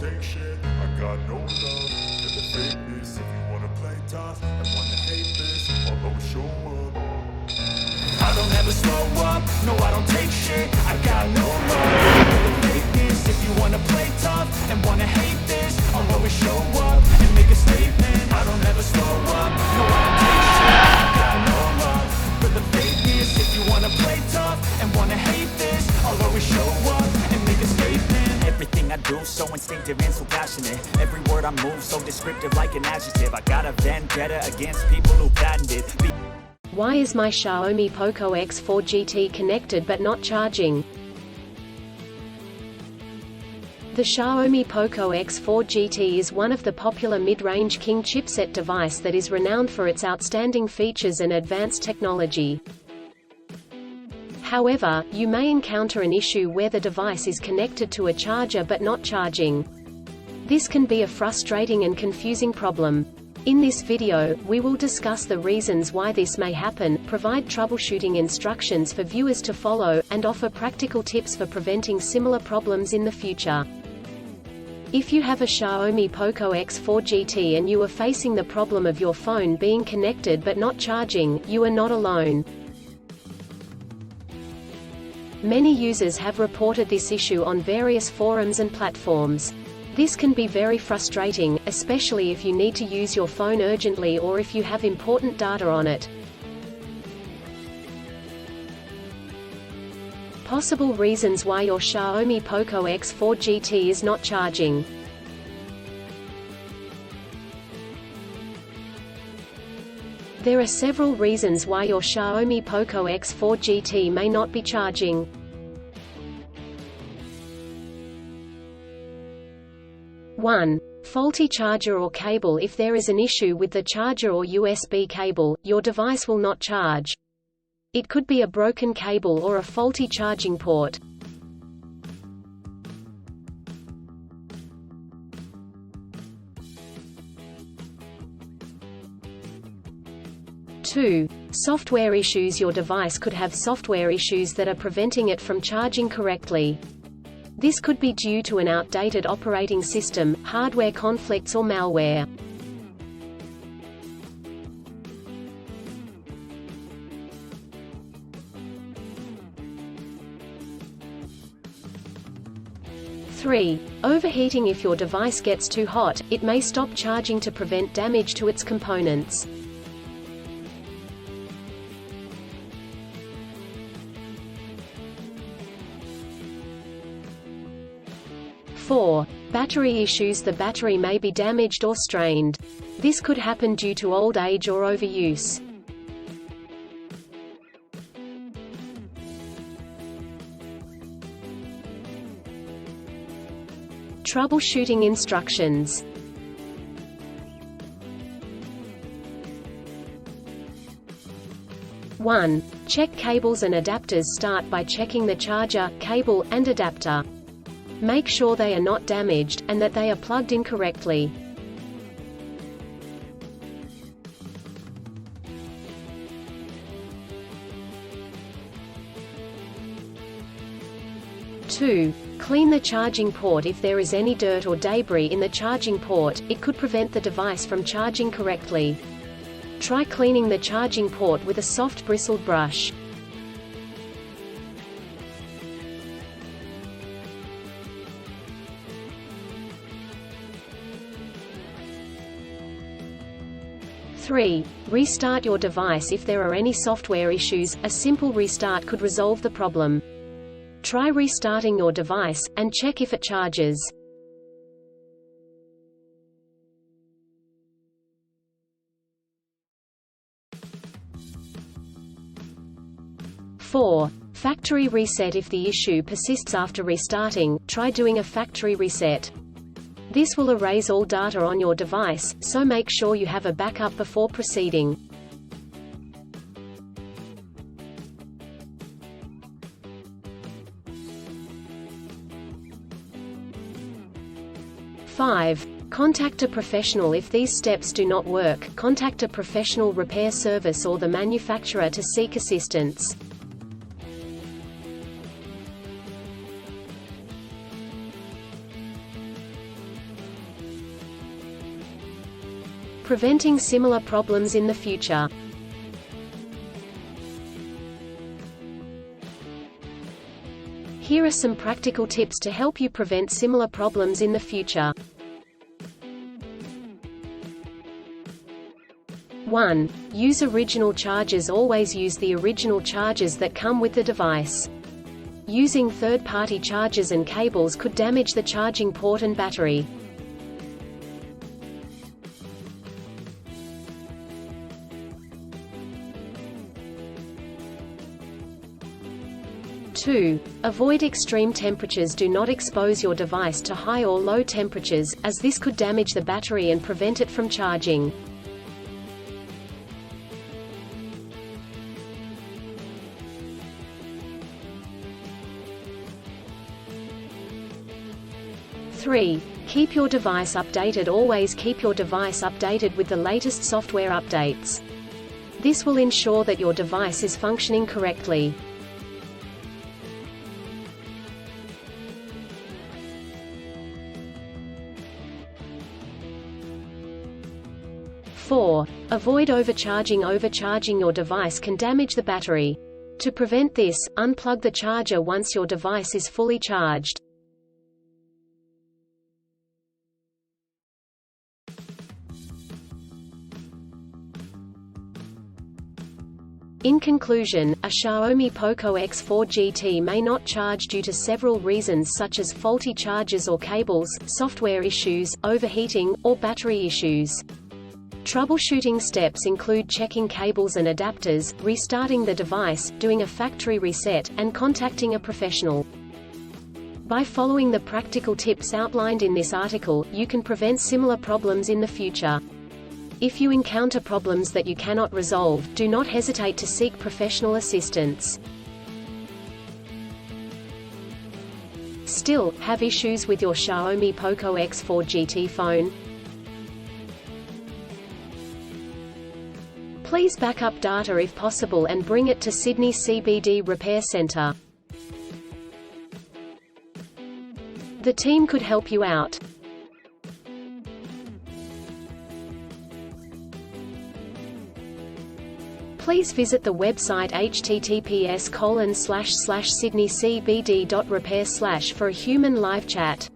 take shit. I got no love for the fakeness. If you wanna play tough and wanna hate this, I'll always show up. I don't ever slow up, no I don't take shit. I got no love for the fakeness. If you wanna play tough and wanna hate this, I'll always show up and make a statement. I don't ever slow up, no I don't take shit. I got no love for the fakeness. If you wanna play tough and wanna hate this, I'll always show up and make a statement. Everything I do so instinctive and so passionate. Every word I move so descriptive like an adjective. I got a vendetta against people who patented. Why is my Xiaomi Poco X4 GT connected but not charging? The Xiaomi Poco X4 GT is one of the popular mid-range King chipset device that is renowned for its outstanding features and advanced technology. However, you may encounter an issue where the device is connected to a charger but not charging. This can be a frustrating and confusing problem. In this video, we will discuss the reasons why this may happen, provide troubleshooting instructions for viewers to follow, and offer practical tips for preventing similar problems in the future. If you have a Xiaomi Poco X4 GT and you are facing the problem of your phone being connected but not charging, you are not alone. Many users have reported this issue on various forums and platforms. This can be very frustrating, especially if you need to use your phone urgently or if you have important data on it. Possible reasons why your Xiaomi Poco X4 GT is not charging. There are several reasons why your Xiaomi Poco X4 GT may not be charging. One, faulty charger or cable. If there is an issue with the charger or USB cable, your device will not charge. It could be a broken cable or a faulty charging port. Two, software issues. Your device could have software issues that are preventing it from charging correctly. This could be due to an outdated operating system, hardware conflicts or malware. Three, overheating. If your device gets too hot, it may stop charging to prevent damage to its components. Four, battery issues. The battery may be damaged or strained. This could happen due to old age or overuse. Troubleshooting instructions. One, check cables and adapters. Start by checking the charger, cable, and adapter. Make sure they are not damaged, and that they are plugged in correctly. Two, clean the charging port. If there is any dirt or debris in the charging port, it could prevent the device from charging correctly. Try cleaning the charging port with a soft bristled brush. Three, restart your device. If there are any software issues, a simple restart could resolve the problem. Try restarting your device, and check if it charges. Four, factory reset. If the issue persists after restarting, try doing a factory reset. This will erase all data on your device, so make sure you have a backup before proceeding. Five, contact a professional. If these steps do not work, contact a professional repair service or the manufacturer to seek assistance. preventing similar problems in the future. Here are some practical tips to help you prevent similar problems in the future. 1. Use original chargers. Always use the original chargers that come with the device. Using third-party chargers and cables could damage the charging port and battery. 2. Avoid extreme temperatures. Do not expose your device to high or low temperatures, as this could damage the battery and prevent it from charging. 3. Keep your device updated. Always keep your device updated with the latest software updates. This will ensure that your device is functioning correctly. 4. Avoid overcharging. Overcharging your device can damage the battery. To prevent this, unplug the charger once your device is fully charged. In conclusion, a Xiaomi Poco X4 GT may not charge due to several reasons such as faulty chargers or cables, software issues, overheating, or battery issues. Troubleshooting steps include checking cables and adapters, restarting the device, doing a factory reset, and contacting a professional. By following the practical tips outlined in this article, you can prevent similar problems in the future. If you encounter problems that you cannot resolve, do not hesitate to seek professional assistance. Still, have issues with your Xiaomi Poco X4 GT phone? Please back up data if possible and bring it to Sydney CBD Repair Centre. The team could help you out. Please visit the website https://sydneycbd.repair/ for a human live chat.